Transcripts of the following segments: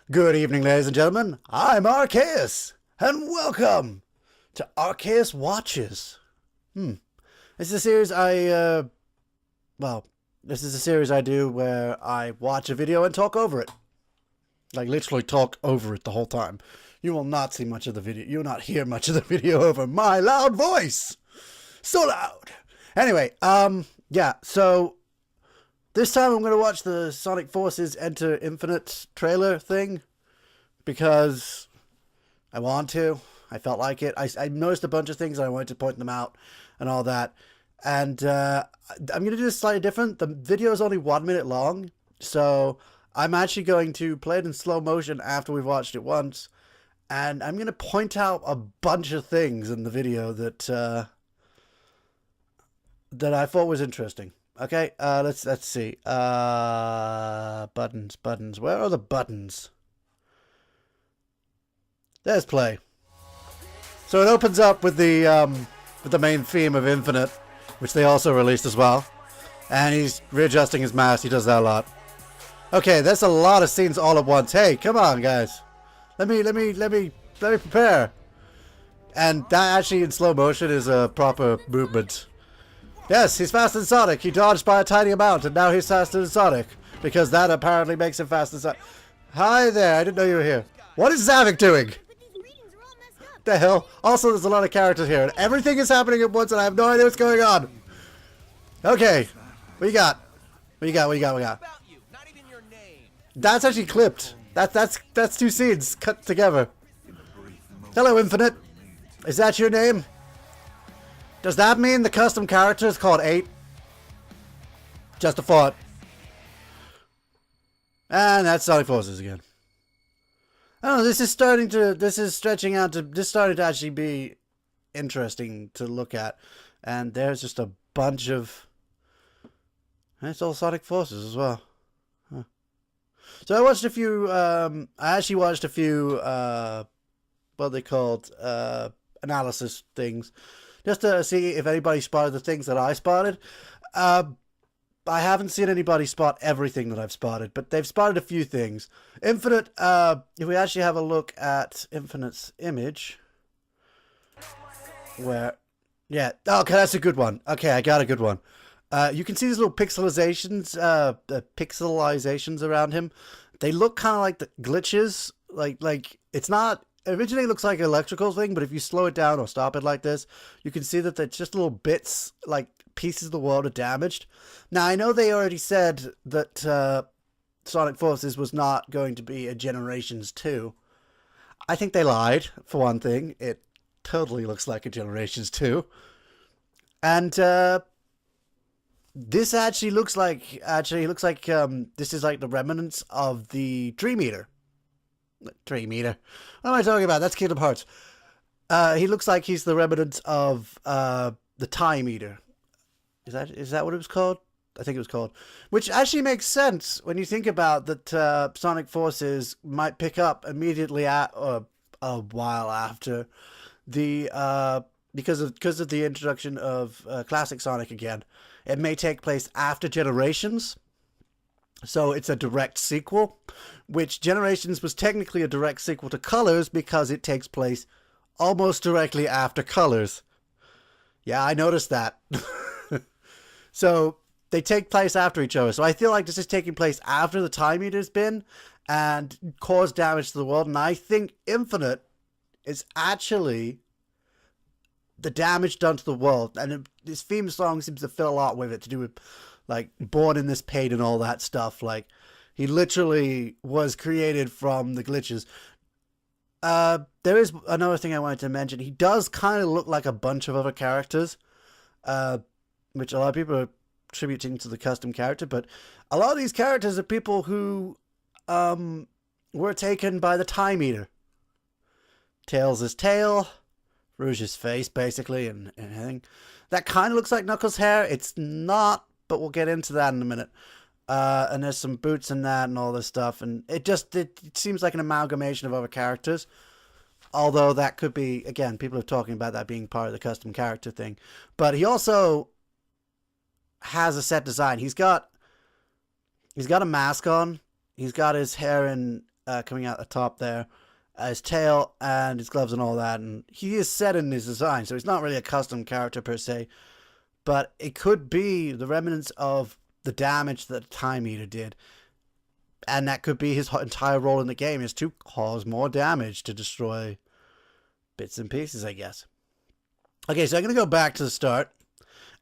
Good evening, ladies and gentlemen. I'm Archaeus, and welcome to Archaes Watches. This is a series this is a series I do where I watch a video and talk over it. Like, literally talk over it the whole time. You will not see much of the video. You will not hear much of the video over my loud voice. So loud. Anyway, so this time I'm going to watch the Sonic Forces Enter Infinite trailer thing because I want to. I felt like it. I noticed a bunch of things and I wanted to point them out and all that. And I'm going to do this slightly different. The video is only 1 minute long, so I'm actually going to play it in slow motion after we've watched it once. And I'm going to point out a bunch of things in the video that I thought was interesting. Okay, let's see. Buttons. Where are the buttons? There's play. So it opens up with the main theme of Infinite, which they also released as well. And he's readjusting his mask. He does that a lot. Okay, that's a lot of scenes all at once. Hey, come on, guys. Let me prepare. And that actually in slow motion is a proper movement. Yes, he's faster than Sonic. He dodged by a tiny amount, and now he's faster than Sonic. Because that apparently makes him faster than Sonic. Hi there, I didn't know you were here. What is Zavik doing? The hell? Also, there's a lot of characters here, and everything is happening at once, and I have no idea what's going on. Okay, what you got? What you got? That's actually clipped. That's two scenes cut together. Hello, Infinite. Is that your name? Does that mean the custom character is called 8? Just a thought. And that's Sonic Forces again. Oh, this is starting to actually be interesting to look at. And there's just a bunch of... It's all Sonic Forces as well. Huh. So I watched a few, I actually watched a few, what they called, analysis things. Just to see if anybody spotted the things that I spotted. I haven't seen anybody spot everything that I've spotted, but they've spotted a few things. Infinite, if we actually have a look at Infinite's image, okay, that's a good one. Okay, I got a good one. You can see these little pixelizations around him. They look kind of like the glitches, like it's not. Originally it looks like an electrical thing, but if you slow it down or stop it like this, you can see that it's just little bits, like pieces of the world are damaged. Now, I know they already said that Sonic Forces was not going to be a Generations 2. I think they lied, for one thing. It totally looks like a Generations 2. And this actually looks like, this is like the remnants of the Dream Eater. Dream Eater. What am I talking about? That's Kingdom Hearts. He looks like he's the remnant of the Time Eater. Is that what it was called? I think it was called. Which actually makes sense when you think about that. Sonic Forces might pick up immediately at or a while after the because of the introduction of Classic Sonic again. It may take place after Generations. So it's a direct sequel, which Generations was technically a direct sequel to Colors because it takes place almost directly after Colors. Yeah, I noticed that. So they take place after each other. So I feel like this is taking place after the Time Eater's been and caused damage to the world. And I think Infinite is actually the damage done to the world. And this theme song seems to fit a lot with it, to do with like Born in This Pain and all that stuff. Like, he literally was created from the glitches. There is another thing I wanted to mention. He does kind of look like a bunch of other characters, which a lot of people are attributing to the custom character, but a lot of these characters are people who were taken by the Time Eater. Tails' tail, Rouge's face, basically, and everything. That kind of looks like Knuckles' hair. It's not, but we'll get into that in a minute. And there's some boots in that and all this stuff, and it seems like an amalgamation of other characters. Although that could be, again, people are talking about that being part of the custom character thing. But he also has a set design. He's got a mask on. He's got his hair in coming out the top there, his tail and his gloves and all that, and he is set in his design, so he's not really a custom character per se, but it could be the remnants of the damage that Time Eater did, and that could be his entire role in the game, is to cause more damage, to destroy bits and pieces, I guess. Okay, so I'm going to go back to the start,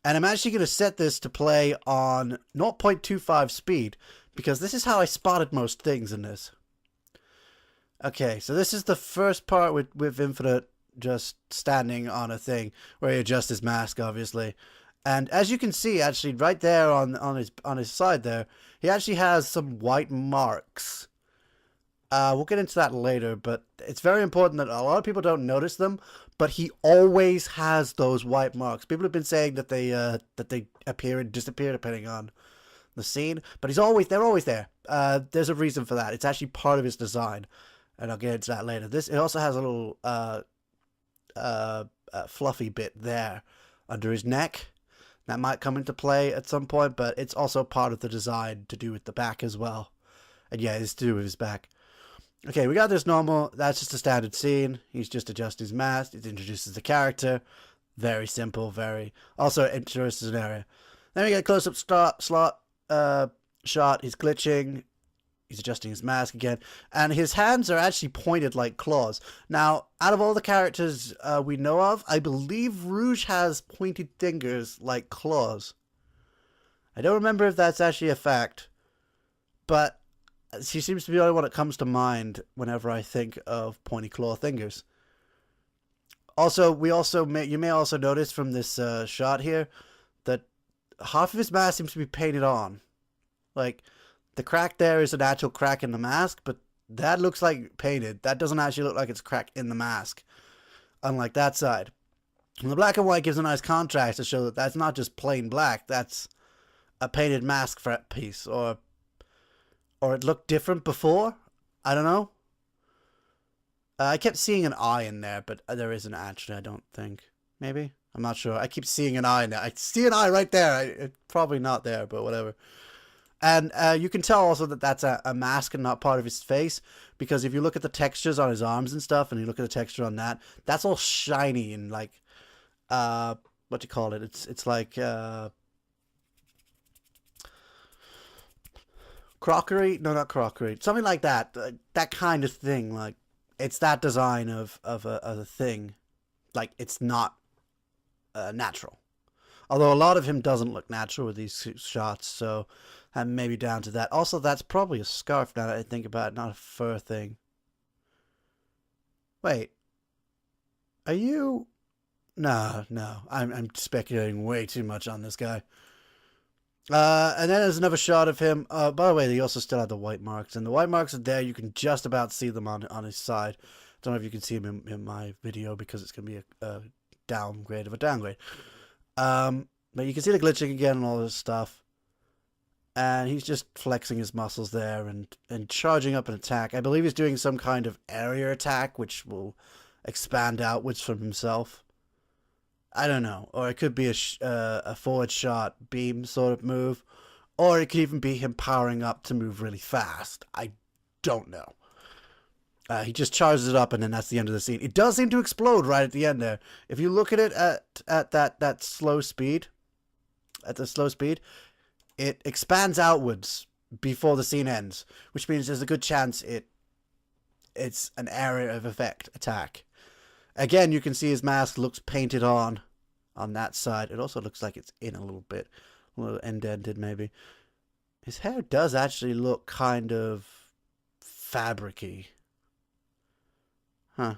and I'm actually going to set this to play on 0.25 speed, because this is how I spotted most things in this. Okay, so this is the first part with Infinite just standing on a thing where he adjusts his mask, obviously. And as you can see, actually, right there on his side there, he actually has some white marks. We'll get into that later, but it's very important that a lot of people don't notice them, but he always has those white marks. People have been saying that they appear and disappear depending on the scene, but they're always there. There's a reason for that. It's actually part of his design, and I'll get into that later. It also has a little fluffy bit there under his neck that might come into play at some point, but it's also part of the design to do with the back as well. And yeah, it's to do with his back. Okay, we got this normal. That's just a standard scene. He's just adjusting his mask. It introduces the character. Very simple. Very also interesting area. Then we get a close-up shot. He's glitching. He's adjusting his mask again, and his hands are actually pointed like claws. Now, out of all the characters we know of, I believe Rouge has pointed fingers like claws. I don't remember if that's actually a fact, but she seems to be the only one that comes to mind whenever I think of pointy claw fingers. Also, you may also notice from this shot here that half of his mask seems to be painted on. Like, the crack there is an actual crack in the mask, but that looks like painted. That doesn't actually look like it's a crack in the mask, unlike that side. And the black and white gives a nice contrast to show that that's not just plain black. That's a painted mask piece, or it looked different before. I don't know. I kept seeing an eye in there, but there isn't actually, I don't think. Maybe? I'm not sure. I keep seeing an eye in there. I see an eye right there. It's probably not there, but whatever. And you can tell also that that's a mask and not part of his face, because if you look at the textures on his arms and stuff, and you look at the texture on that, that's all shiny and like, what do you call it? It's like crockery? No, not crockery. Something like that. That kind of thing. Like, it's that design of a thing. Like, it's not natural. Although a lot of him doesn't look natural with these shots, so maybe down to that. Also, that's probably a scarf now that I think about it, not a fur thing. Wait. Are you... No. I'm speculating way too much on this guy. And then there's another shot of him. By the way, he also still had the white marks. And the white marks are there. You can just about see them on his side. Don't know if you can see him in my video, because it's going to be a downgrade of a downgrade. But you can see the glitching again and all this stuff. And he's just flexing his muscles there and charging up an attack. I believe he's doing some kind of area attack, which will expand outwards from himself. I don't know. Or it could be a forward shot beam sort of move. Or it could even be him powering up to move really fast. I don't know. He just charges it up, and then that's the end of the scene. It does seem to explode right at the end there. If you look at it at that slow speed, it expands outwards before the scene ends, which means there's a good chance it's an area of effect attack. Again, you can see his mask looks painted on that side. It also looks like it's in a little bit, a little indented maybe. His hair does actually look kind of fabric-y. Huh.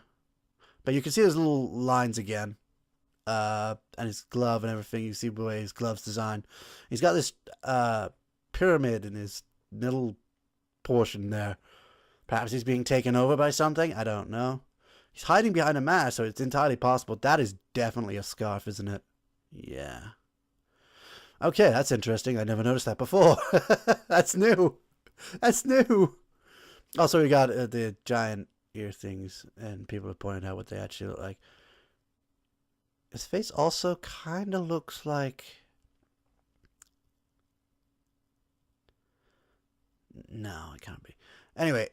But you can see those little lines again. And his glove and everything. You see the way his glove's designed. He's got this pyramid in his middle portion there. Perhaps he's being taken over by something? I don't know. He's hiding behind a mask, so it's entirely possible. That is definitely a scarf, isn't it? Yeah. Okay, that's interesting. I never noticed that before. That's new. That's new. Also, we got the giant ear things, and people have pointed out what they actually look like. His face also kind of looks like... No, it can't be. Anyway,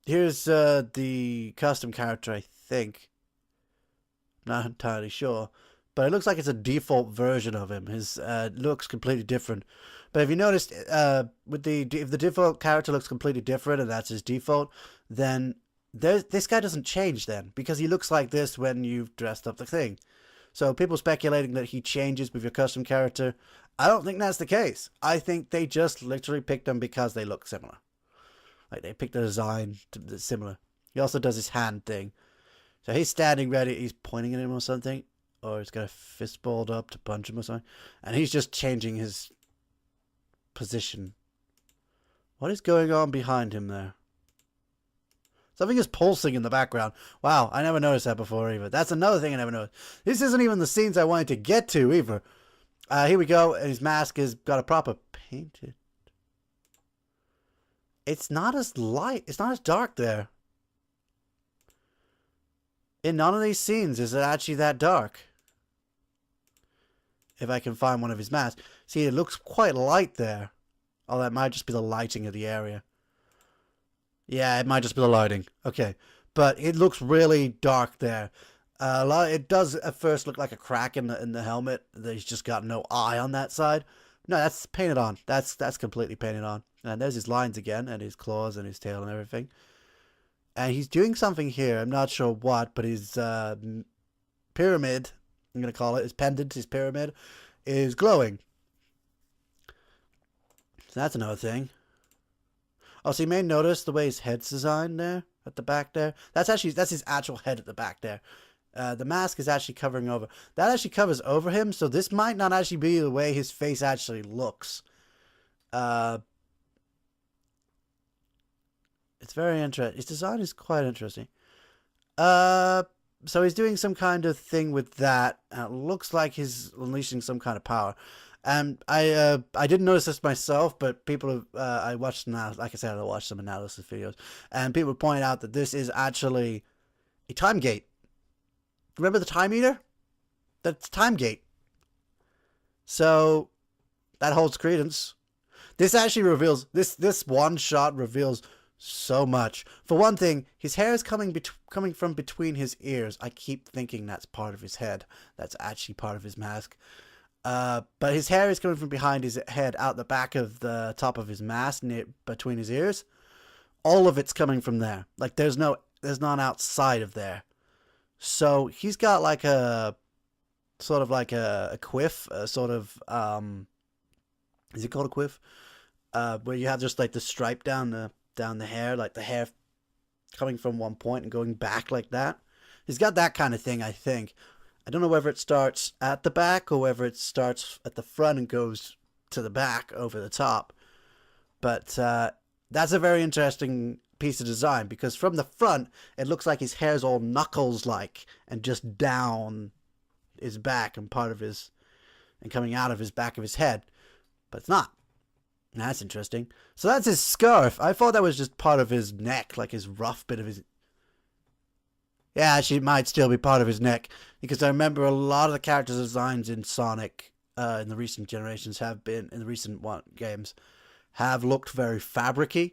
Here's the custom character, I think. Not entirely sure. But it looks like it's a default version of him. His looks completely different. But if you noticed, with if the default character looks completely different and that's his default, then this guy doesn't change then because he looks like this when you've dressed up the thing. So people speculating that he changes with your custom character, I don't think that's the case. I think they just literally picked him because they look similar. Like they picked a design that's similar. He also does his hand thing. So he's standing ready. He's pointing at him or something. Or he's got a fist balled up to punch him or something. And he's just changing his position. What is going on behind him there? Something is pulsing in the background. Wow, I never noticed that before either. That's another thing I never noticed. This isn't even the scenes I wanted to get to either. Here we go. And his mask has got a proper painted. It's not as light. It's not as dark there. In none of these scenes is it actually that dark. If I can find one of his masks. See, it looks quite light there. Oh, that might just be the lighting of the area. Yeah, it might just be the lighting. Okay. But it looks really dark there. It does at first look like a crack in the helmet. He's just got no eye on that side. No, that's painted on. That's completely painted on. And there's his lines again, and his claws and his tail and everything. And he's doing something here. I'm not sure what, but his pyramid, I'm going to call it, his pendant, his pyramid, is glowing. So that's another thing. Oh, so you may notice the way his head's designed there, at the back there. That's his actual head at the back there. The mask is actually covering over. That actually covers over him, so this might not actually be the way his face actually looks. It's very interesting. His design is quite interesting. So he's doing some kind of thing with that. It looks like he's unleashing some kind of power. And I didn't notice this myself, but people have, I watched now, like I said, I watched some analysis videos, and people point out that this is actually a time gate. Remember the time eater? That's time gate. So that holds credence. This actually reveals this one shot reveals so much. For one thing, his hair is coming from between his ears. I keep thinking that's part of his head. That's actually part of his mask. But his hair is coming from behind his head, out the back of the top of his mask, near between his ears. All of it's coming from there. Like there's none outside of there. So he's got like a sort of like a quiff, a sort of is it called a quiff? Where you have just like the stripe down the hair, like the hair coming from one point and going back like that. He's got that kind of thing, I think. I don't know whether it starts at the back or whether it starts at the front and goes to the back over the top. But that's a very interesting piece of design because from the front, it looks like his hair's all knuckles-like and just down his back and coming out of his back of his head. But it's not. That's interesting. So that's his scarf. I thought that was just part of his neck, like his rough bit of his... Yeah, actually, it might still be part of his neck. Because I remember a lot of the character designs in Sonic, in the recent generations in the recent games, have looked very fabric-y.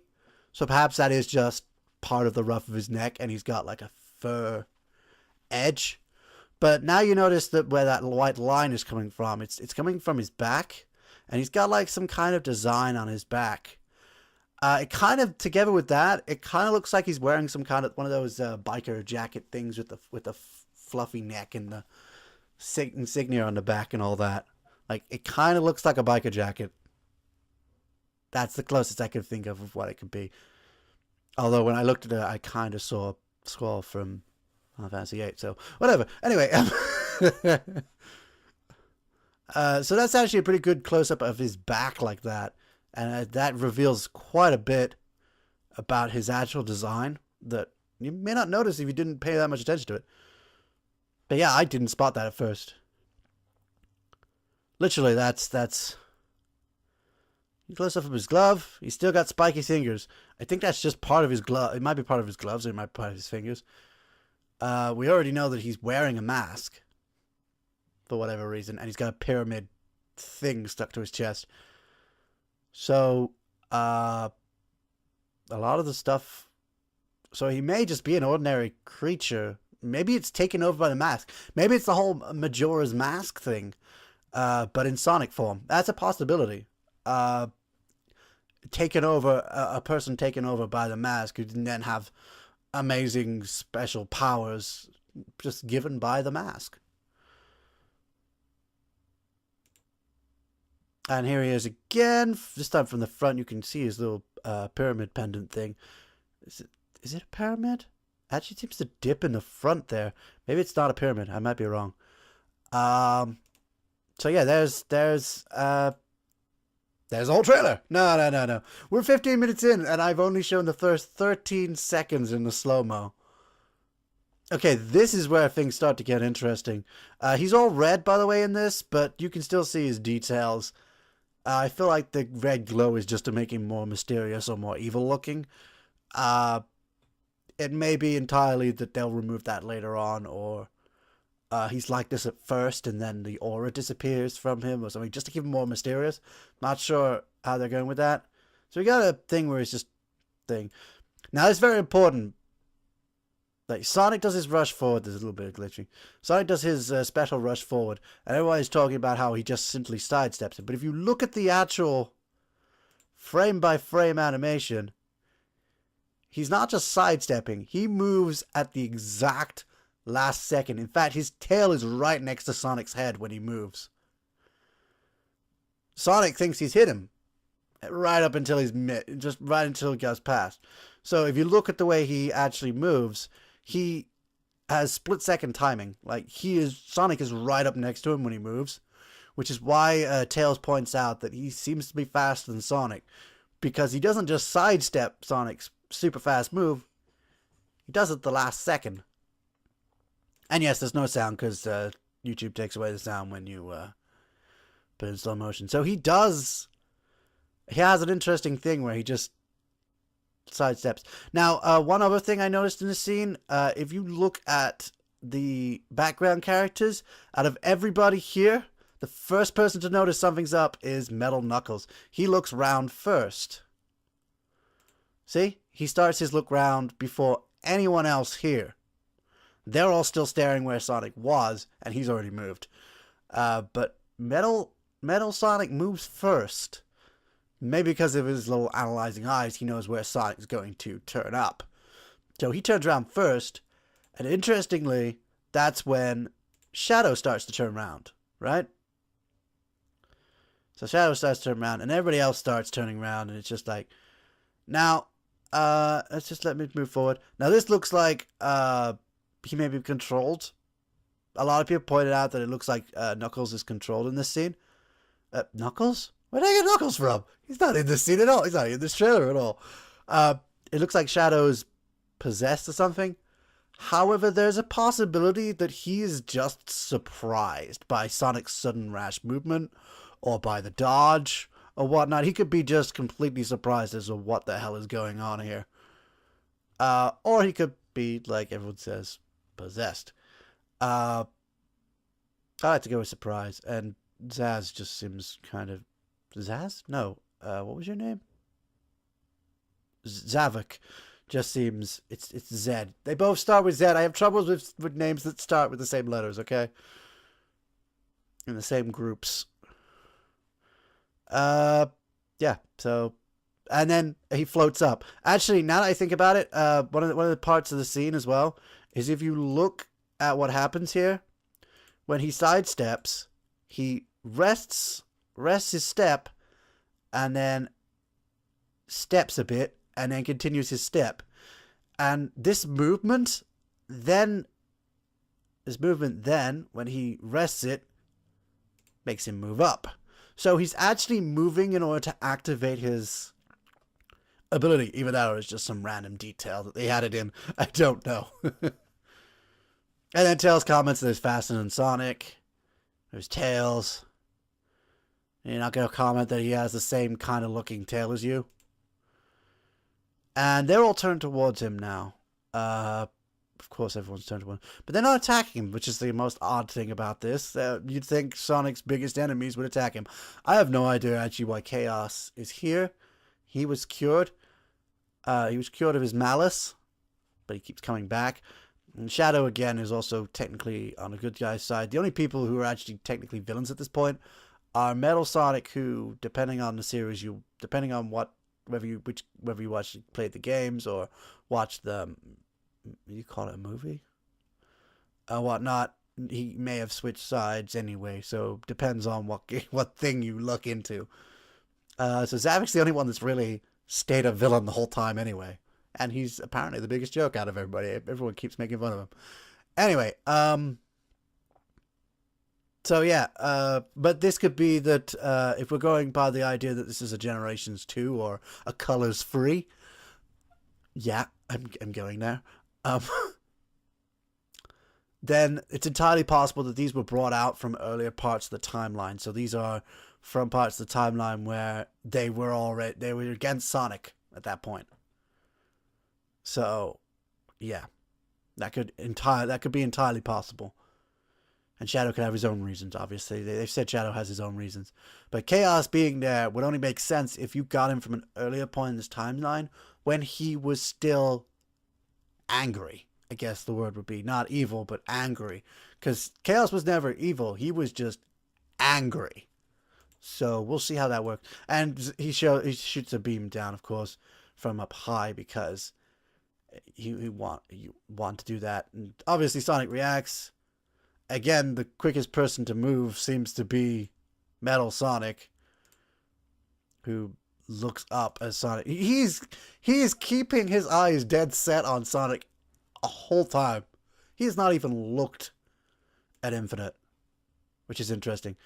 So perhaps that is just part of the rough of his neck, and he's got like a fur edge. But now you notice that where that white line is coming from, it's coming from his back. And he's got like some kind of design on his back. It kind of, together with that, it kind of looks like he's wearing some kind of one of those biker jacket things with the fluffy neck and the insignia on the back and all that. Like it kind of looks like a biker jacket. That's the closest I could think of what it could be. Although when I looked at it, I kind of saw Squall from Final Fantasy VIII. So whatever. Anyway. So that's actually a pretty good close-up of his back like that. And that reveals quite a bit about his actual design that you may not notice if you didn't pay that much attention to it. But yeah, I didn't spot that at first. Literally, that's close-up of his glove. He's still got spiky fingers. I think that's just part of his glove. It might be part of his gloves or it might be part of his fingers. We already know that he's wearing a mask. For whatever reason, and he's got a pyramid thing stuck to his chest. So, a lot of the stuff So he may just be an ordinary creature. Maybe it's taken over by the mask. Maybe it's the whole Majora's Mask thing, but in Sonic form. That's a possibility. Taken over, a person taken over by the mask who didn't then have amazing special powers just given by the mask. And here he is again. This time from the front, you can see his little pyramid pendant thing. Is it a pyramid? Actually, it seems to dip in the front there. Maybe it's not a pyramid. I might be wrong. So yeah, there's the whole trailer. No. We're 15 minutes in, and I've only shown the first 13 seconds in the slow-mo. Okay, this is where things start to get interesting. He's all red, by the way, in this, but you can still see his details. I feel like the red glow is just to make him more mysterious or more evil-looking. It may be entirely that they'll remove that later on, or he's like this at first, and then the aura disappears from him, or something, just to keep him more mysterious. Not sure how they're going with that. So we got a thing where it's just thing. Now, it's very important. Like, Sonic does his rush forward. There's a little bit of glitching. Sonic does his special rush forward, and everybody's talking about how he just simply sidesteps it. But if you look at the actual frame-by-frame animation, he's not just sidestepping. He moves at the exact last second. In fact, his tail is right next to Sonic's head when he moves. Sonic thinks he's hit him right up until he's just right until he goes past. So if you look at the way he actually moves, he has split-second timing. Like, Sonic is right up next to him when he moves, which is why Tails points out that he seems to be faster than Sonic, because he doesn't just sidestep Sonic's super fast move, he does it the last second. And yes, there's no sound because YouTube takes away the sound when you put it in slow motion. So he has an interesting thing where he just sidesteps. Now, one other thing I noticed in the scene, if you look at the background characters, out of everybody here, the first person to notice something's up is Metal Knuckles. He looks round first. See? He starts his look round before anyone else here. They're all still staring where Sonic was, and he's already moved. But Metal Sonic moves first. Maybe because of his little analyzing eyes, he knows where Sonic's going to turn up. So he turns around first, and interestingly, that's when Shadow starts to turn around, right? So Shadow starts to turn around, and everybody else starts turning around, and it's just like, now, let's just let me move forward. Now, this looks like he may be controlled. A lot of people pointed out that it looks like Knuckles is controlled in this scene. Knuckles? Where did I get Knuckles from? He's not in this scene at all. He's not in this trailer at all. It looks like Shadow's possessed or something. However, there's a possibility that he is just surprised by Sonic's sudden rash movement, or by the dodge, or whatnot. He could be just completely surprised as to what the hell is going on here. Or he could be, like everyone says, possessed. I like to go with surprise, and Zaz just seems kind of... Zaz? No. What was your name? Zavok. Just seems... It's Zed. They both start with Zed. I have troubles with names that start with the same letters, okay? In the same groups. Yeah, so... And then he floats up. Actually, now that I think about it, one of the parts of the scene as well is if you look at what happens here, when he sidesteps, he rests his step, and then steps a bit, and then continues his step. And this movement, then, when he rests it, makes him move up. So he's actually moving in order to activate his ability, even though it's just some random detail that they added in. I don't know. And then Tails comments that there's faster than Sonic. There's Tails. You're not going to comment that he has the same kind of looking tail as you. And they're all turned towards him now. Of course, everyone's turned towards him. But they're not attacking him, which is the most odd thing about this. You'd think Sonic's biggest enemies would attack him. I have no idea, actually, why Chaos is here. He was cured. He was cured of his malice. but he keeps coming back. And Shadow, again, is also technically on a good guy's side. The only people who are actually technically villains at this point are Metal Sonic, who, depending on the series, depending on whether you played the games or watched the, you call it a movie, or whatnot, he may have switched sides anyway. So depends on what thing you look into. So Zavik's the only one that's really stayed a villain the whole time anyway. And he's apparently the biggest joke out of everybody. Everyone keeps making fun of him. Anyway, so yeah, but this could be that if we're going by the idea that this is a Generations 2 or a Colors 3, yeah, I'm going there. Then it's entirely possible that these were brought out from earlier parts of the timeline. So these are from parts of the timeline where they were against Sonic at that point. So, yeah, that could be entirely possible. And Shadow could have his own reasons, obviously. They've said Shadow has his own reasons. But Chaos being there would only make sense if you got him from an earlier point in this timeline when he was still angry. I guess the word would be not evil, but angry. Because Chaos was never evil. He was just angry. So we'll see how that works. And he shoots a beam down, of course, from up high because you want to do that. And obviously Sonic reacts. Again, the quickest person to move seems to be Metal Sonic, who looks up as Sonic. He is keeping his eyes dead set on Sonic a whole time. He has not even looked at Infinite, which is interesting.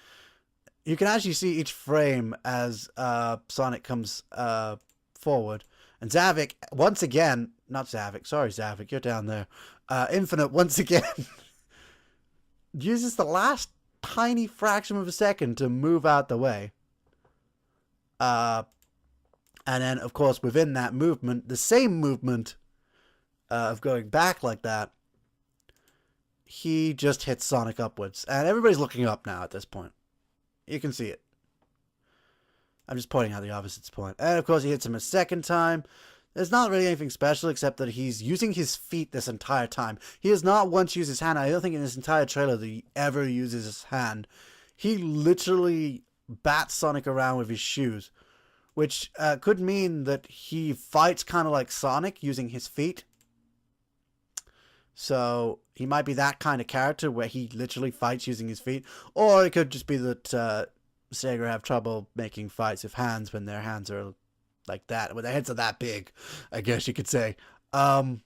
You can actually see each frame as Sonic comes forward. And Zavik, once again, not Zavik, sorry Zavik, you're down there. Infinite, once again, uses the last tiny fraction of a second to move out the way. And then, of course, within that movement, the same movement of going back like that, he just hits Sonic upwards. And everybody's looking up now at this point. You can see it. I'm just pointing out the opposite's point. And, of course, he hits him a second time. There's not really anything special except that he's using his feet this entire time. He has not once used his hand. I don't think in this entire trailer that he ever uses his hand. He literally bats Sonic around with his shoes, which could mean that he fights kind of like Sonic using his feet. So he might be that kind of character where he literally fights using his feet. Or it could just be that Sega have trouble making fights with hands when their hands are like that, when their heads are that big, I guess you could say. Again,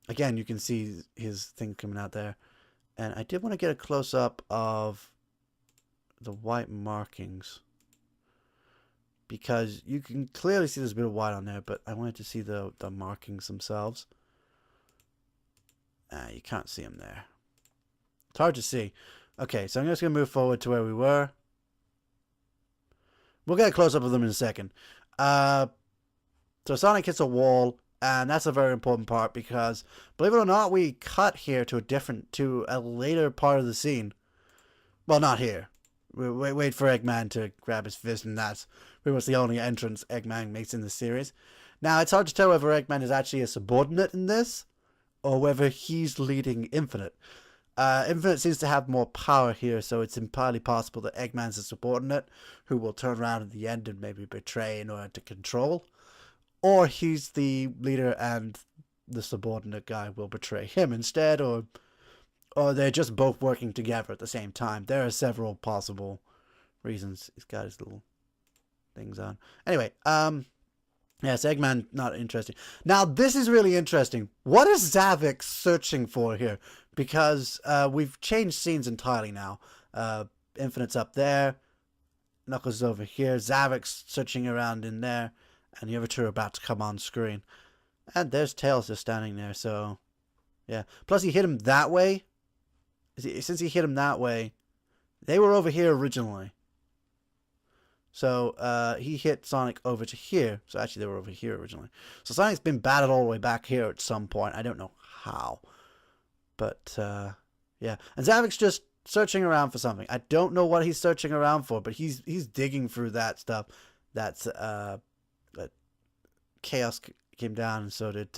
you can see his thing coming out there. And I did want to get a close-up of the white markings, because you can clearly see there's a bit of white on there, but I wanted to see the markings themselves. You can't see them there. It's hard to see. Okay, so I'm just going to move forward to where we were. We'll get a close-up of them in a second. So Sonic hits a wall, and that's a very important part because, believe it or not, we cut here to a later part of the scene. Well, not here. We wait for Eggman to grab his fist, and that's pretty much the only entrance Eggman makes in the series. Now, it's hard to tell whether Eggman is actually a subordinate in this, or whether he's leading Infinite. Infinite seems to have more power here, so it's entirely possible that Eggman's a subordinate who will turn around at the end and maybe betray in order to control. Or he's the leader and the subordinate guy will betray him instead, or they're just both working together at the same time. There are several possible reasons. He's got his little things on. Anyway, yes, Eggman, not interesting. Now, this is really interesting. What is Zavik searching for here? Because we've changed scenes entirely now. Infinite's up there. Knuckles is over here. Zavik's searching around in there. And the other two are about to come on screen. And there's Tails just standing there, so... yeah. Plus, he hit him that way. Since he hit him that way, they were over here originally. So, he hit Sonic over to here. So, actually, they were over here originally. So, Sonic's been batted all the way back here at some point. I don't know how. But, yeah. And Zavik's just searching around for something. I don't know what he's searching around for, but he's digging through that stuff. That's, Chaos came down, and so did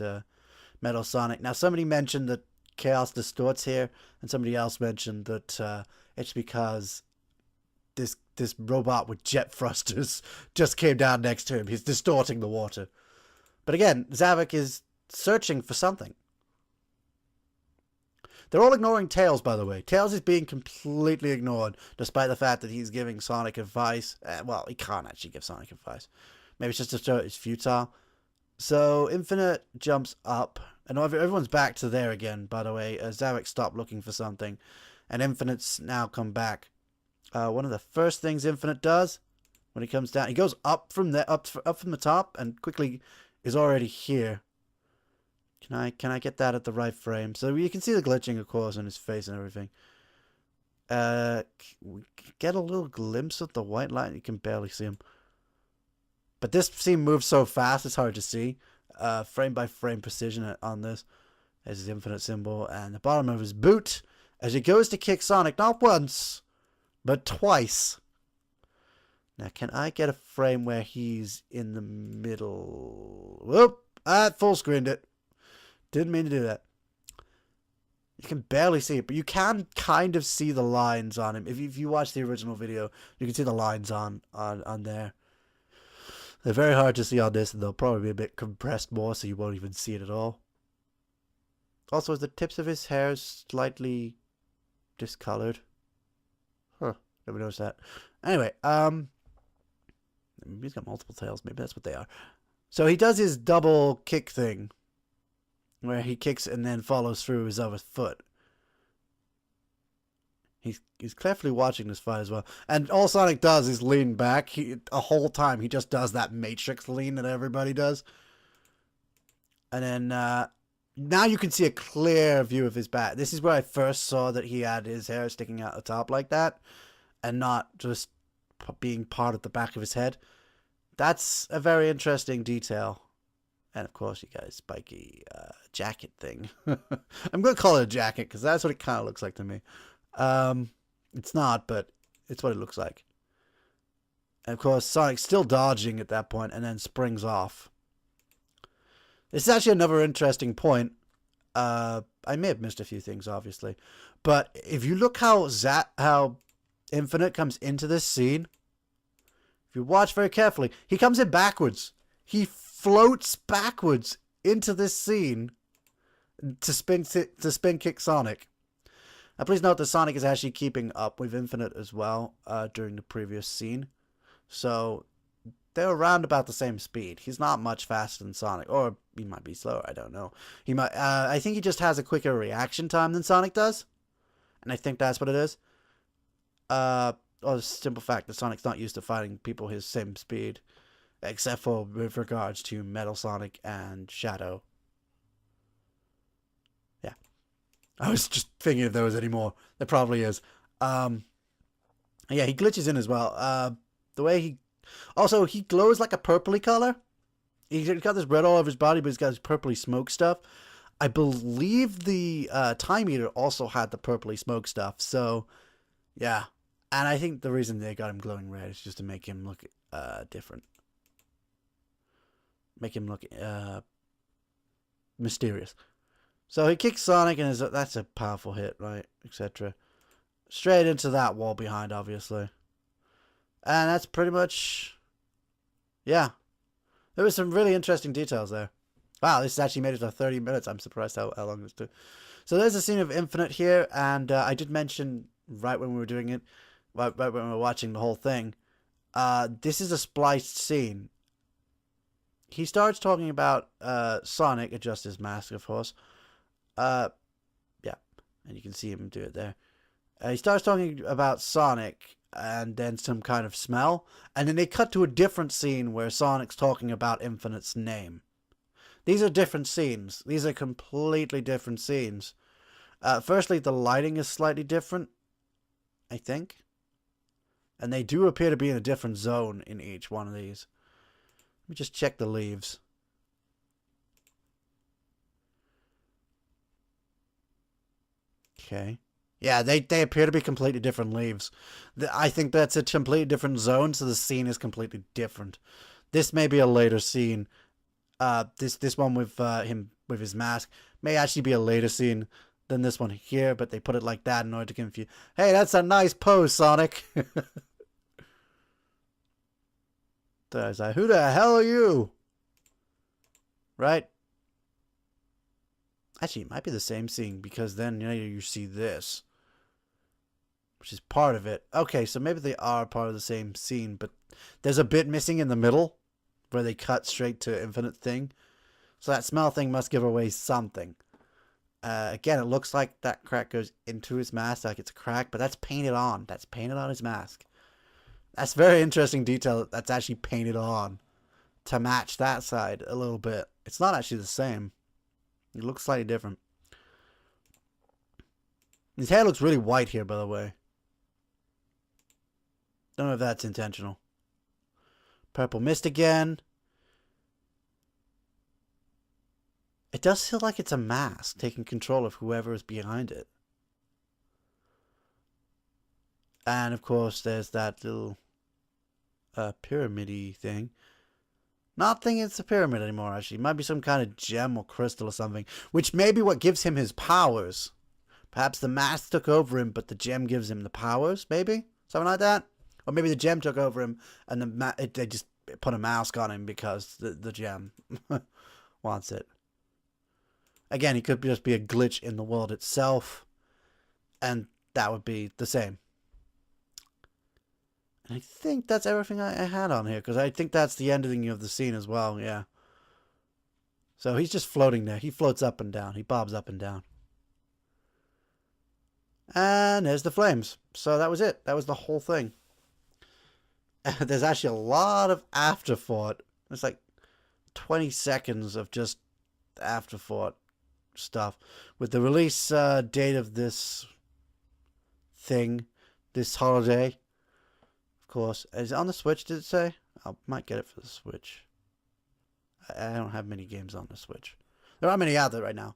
Metal Sonic. Now, somebody mentioned that Chaos distorts here, and somebody else mentioned that it's because this robot with jet thrusters just came down next to him. He's distorting the water. But again, Zavok is searching for something. They're all ignoring Tails, by the way. Tails is being completely ignored, despite the fact that he's giving Sonic advice. Well, he can't actually give Sonic advice. Maybe it's just to show it's futile. So, Infinite jumps up. And everyone's back to there again, by the way. Zavok stopped looking for something. And Infinite's now come back. One of the first things Infinite does, when he comes down, he goes up from there, up from the top, and quickly is already here. Can I get that at the right frame? So you can see the glitching, of course, on his face and everything. We get a little glimpse of the white line. You can barely see him. But this scene moves so fast, it's hard to see. Frame by frame precision on this. There's his Infinite symbol. And the bottom of his boot, as he goes to kick Sonic, not once, but twice. Now, can I get a frame where he's in the middle? Whoop! I full screened it. Didn't mean to do that. You can barely see it, but you can kind of see the lines on him. If you watch the original video, you can see the lines on there. They're very hard to see on this, and they'll probably be a bit compressed more, so you won't even see it at all. Also, the tips of his hair slightly discolored. Huh. Never noticed that. Anyway, he's got multiple tails. Maybe that's what they are. So he does his double kick thing, where he kicks and then follows through his other foot. He's carefully watching this fight as well. And all Sonic does is lean back. A whole time he just does that Matrix lean that everybody does. And then now you can see a clear view of his back. This is where I first saw that he had his hair sticking out the top like that, and not just being part of the back of his head. That's a very interesting detail. And of course, you got his spiky jacket thing. I'm going to call it a jacket because that's what it kind of looks like to me. It's not, but it's what it looks like. And of course, Sonic's still dodging at that point and then springs off. This is actually another interesting point. I may have missed a few things, obviously. But if you look how Infinite comes into this scene, if you watch very carefully, he comes in backwards. He floats backwards into this scene to spin kick Sonic. Now, please note that Sonic is actually keeping up with Infinite as well during the previous scene. So they're around about the same speed. He's not much faster than Sonic, or he might be slower. I don't know. He might. I think he just has a quicker reaction time than Sonic does, and I think that's what it is. Or the simple fact that Sonic's not used to fighting people his same speed, except for with regards to Metal Sonic and Shadow. Yeah. I was just thinking if there was any more. There probably is. Yeah, he glitches in as well. The way he... Also, he glows like a purpley color. He's got this red all over his body, but he's got this purpley smoke stuff. I believe the Time Eater also had the purpley smoke stuff. So, yeah. And I think the reason they got him glowing red is just to make him look different. Make him look mysterious. So he kicks Sonic, and that's a powerful hit, right? Etc. Straight into that wall behind, obviously. And that's pretty much... Yeah. There was some really interesting details there. Wow, this actually made it to 30 minutes. I'm surprised how long this took. So there's a scene of Infinite here, and I did mention right when we were doing it, right when we were watching the whole thing, this is a spliced scene. He starts talking about Sonic, adjust his mask, of course. Yeah, and you can see him do it there. He starts talking about Sonic and then some kind of smell, and then they cut to a different scene where Sonic's talking about Infinite's name. These are different scenes. These are completely different scenes. Firstly, the lighting is slightly different, I think. And they do appear to be in a different zone in each one of these. Let me just check the leaves. Okay. Yeah, they appear to be completely different leaves. I think that's a completely different zone, so the scene is completely different. This may be a later scene. This one with him with his mask may actually be a later scene than this one here, but they put it like that in order to confuse. Hey, that's a nice pose, Sonic. So I was like, who the hell are you? Right? Actually, it might be the same scene because then you see this, which is part of it. Okay, so maybe they are part of the same scene, but there's a bit missing in the middle where they cut straight to Infinite thing. So that smell thing must give away something. Again, it looks like that crack goes into his mask, like it's a crack, but that's painted on. That's painted on his mask. That's very interesting detail. That's actually painted on to match that side a little bit. It's not actually the same. It looks slightly different. His hair looks really white here, by the way. Don't know if that's intentional. Purple mist again. It does feel like it's a mask taking control of whoever is behind it. And of course, there's that little pyramid-y thing. Not thinking it's a pyramid anymore, actually. It might be some kind of gem or crystal or something, which may be what gives him his powers. Perhaps the mask took over him, but the gem gives him the powers, maybe? Something like that? Or maybe the gem took over him, and they just put a mask on him because the gem wants it. Again, he could just be a glitch in the world itself, and that would be the same. And I think that's everything I had on here, because I think that's the ending of the scene as well, yeah. So he's just floating there. He floats up and down. He bobs up and down. And there's the flames. So that was it. That was the whole thing. There's actually a lot of afterthought. It's like 20 seconds of just afterthought stuff. With the release date of this thing, this holiday, of course. Is it on the Switch, did it say? I might get it for the Switch. I don't have many games on the Switch. There aren't many out there right now.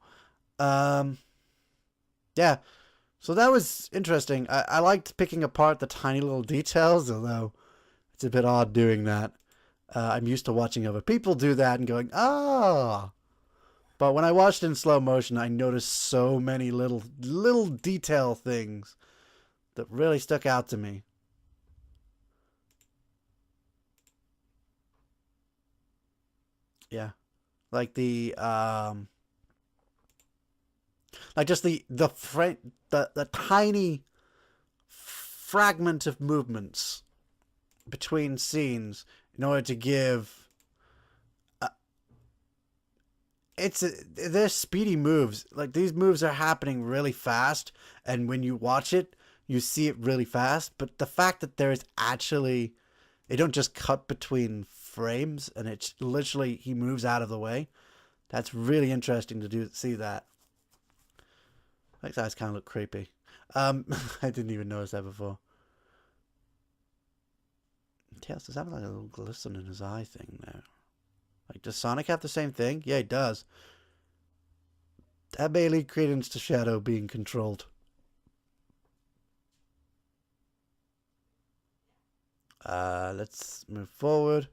Yeah. So that was interesting. I liked picking apart the tiny little details, although it's a bit odd doing that. I'm used to watching other people do that and going, ah. But when I watched in slow motion, I noticed so many little detail things that really stuck out to me. Yeah. Like the like just the tiny fragment of movements between scenes in order to give they're speedy moves. Like these moves are happening really fast, and when you watch it you see it really fast, but the fact that there is actually they don't just cut between frames and it's literally he moves out of the way, that's really interesting to see that. Like that kind of look creepy. I didn't even notice that before. Tails does have like a little glisten in his eye thing there. Like, does Sonic have the same thing? Yeah, he does. That may lead credence to Shadow being controlled. Let's move forward.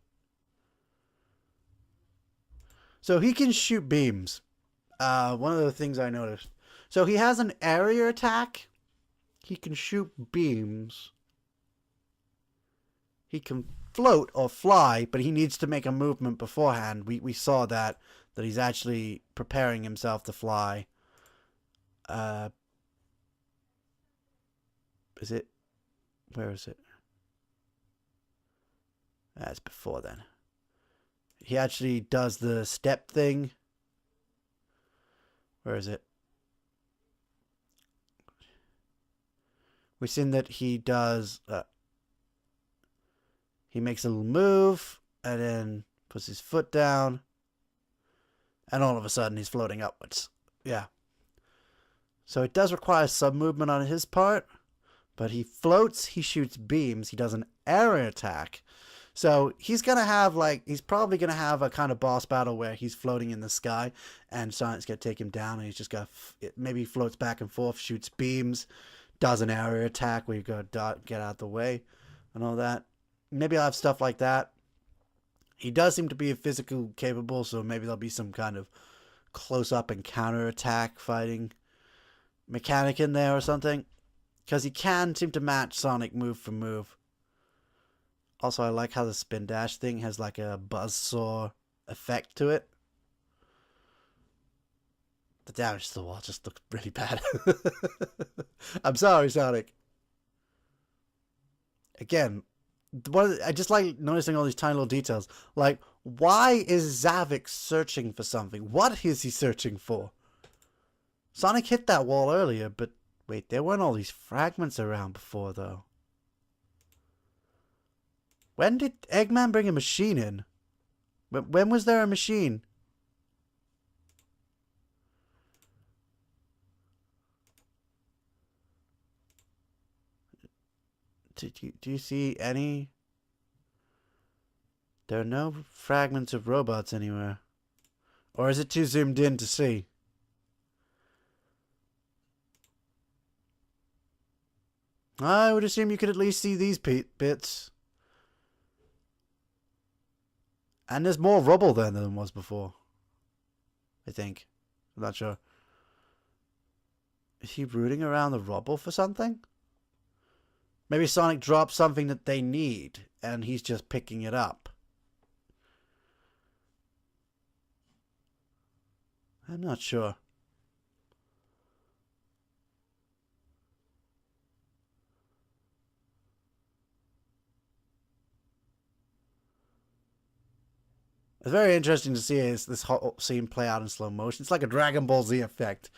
So he can shoot beams. One of the things I noticed. So he has an area attack. He can shoot beams. He can float or fly, but he needs to make a movement beforehand. We saw that he's actually preparing himself to fly. Is it? Where is it? That's before then. He actually does the step thing. Where is it? We've seen that he does... he makes a little move, and then puts his foot down. And all of a sudden, he's floating upwards. Yeah. So it does require some movement on his part. But he floats, he shoots beams, he does an area attack. So he's going to have, like, he's probably going to have a kind of boss battle where he's floating in the sky, and Sonic's going to take him down, and he's just going to, maybe he floats back and forth, shoots beams, does an area attack where you got to get out of the way, and all that. Maybe I'll have stuff like that. He does seem to be physical capable, so maybe there'll be some kind of close-up and counter-attack fighting mechanic in there or something. Because he can seem to match Sonic move for move. Also, I like how the spin dash thing has like a buzzsaw effect to it. The damage to the wall just looked really bad. I'm sorry, Sonic. Again, I just like noticing all these tiny little details. Like, why is Zavik searching for something? What is he searching for? Sonic hit that wall earlier, but wait, there weren't all these fragments around before, though. When did Eggman bring a machine in? When was there a machine? Do you see any? There are no fragments of robots anywhere. Or is it too zoomed in to see? I would assume you could at least see these bits. And there's more rubble there than there was before. I think. I'm not sure. Is he rooting around the rubble for something? Maybe Sonic dropped something that they need, and he's just picking it up. I'm not sure. It's very interesting to see this whole scene play out in slow motion. It's like a Dragon Ball Z effect.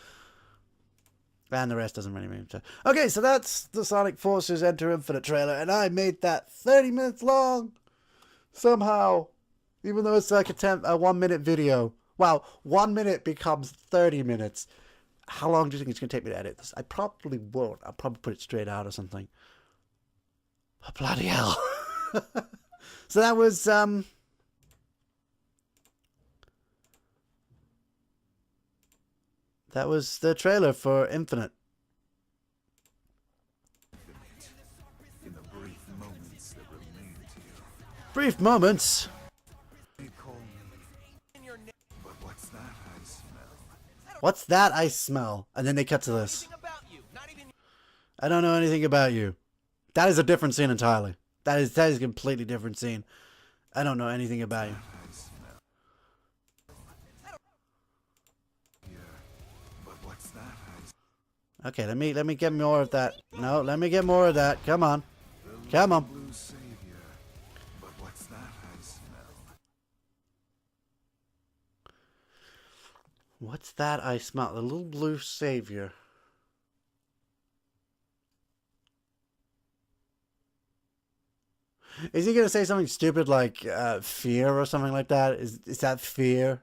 And the rest doesn't really mean to. Okay, so that's the Sonic Forces Enter Infinite trailer, and I made that 30 minutes long. Somehow. Even though it's like a 1 minute video. Wow, 1 minute becomes 30 minutes. How long do you think it's going to take me to edit this? I probably won't. I'll probably put it straight out or something. But bloody hell. So that was, that was the trailer for Infinite. In the brief moments that remain to you. Brief moments. They call me. But what's that I smell? What's that I smell? And then they cut to this. I don't know anything about you. That is a different scene entirely. That is a completely different scene. I don't know anything about you. Okay, let me get more of that. No, let me get more of that. Come on. Come on. Blue savior. But what's that I smell? What's that I smell? The little blue savior. Is he gonna say something stupid like fear or something like that? Is that fear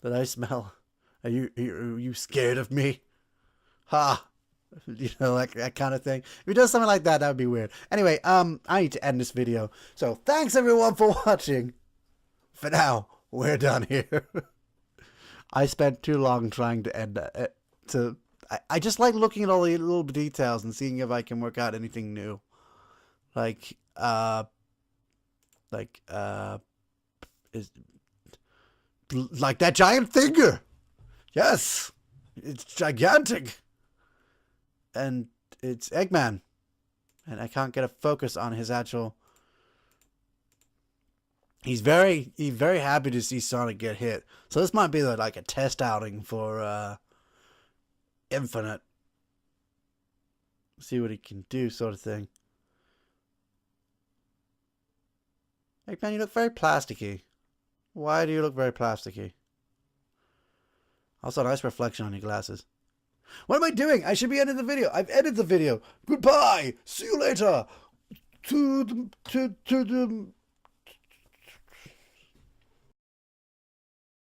that I smell? Are you scared of me? Ha! You know, like that kind of thing. If he does something like that, that would be weird. Anyway, I need to end this video. So thanks everyone for watching. For now, we're done here. I spent too long trying to end it. I just like looking at all the little details and seeing if I can work out anything new. Like that giant finger. Yes, it's gigantic. And it's Eggman. And I can't get a focus on his actual... He's very happy to see Sonic get hit. So this might be like a test outing for Infinite. See what he can do, sort of thing. Eggman, you look very plasticky. Why do you look very plasticky? Also, nice reflection on your glasses. What am I doing? I should be ending the video. I've edited the video. Goodbye. See you later. To the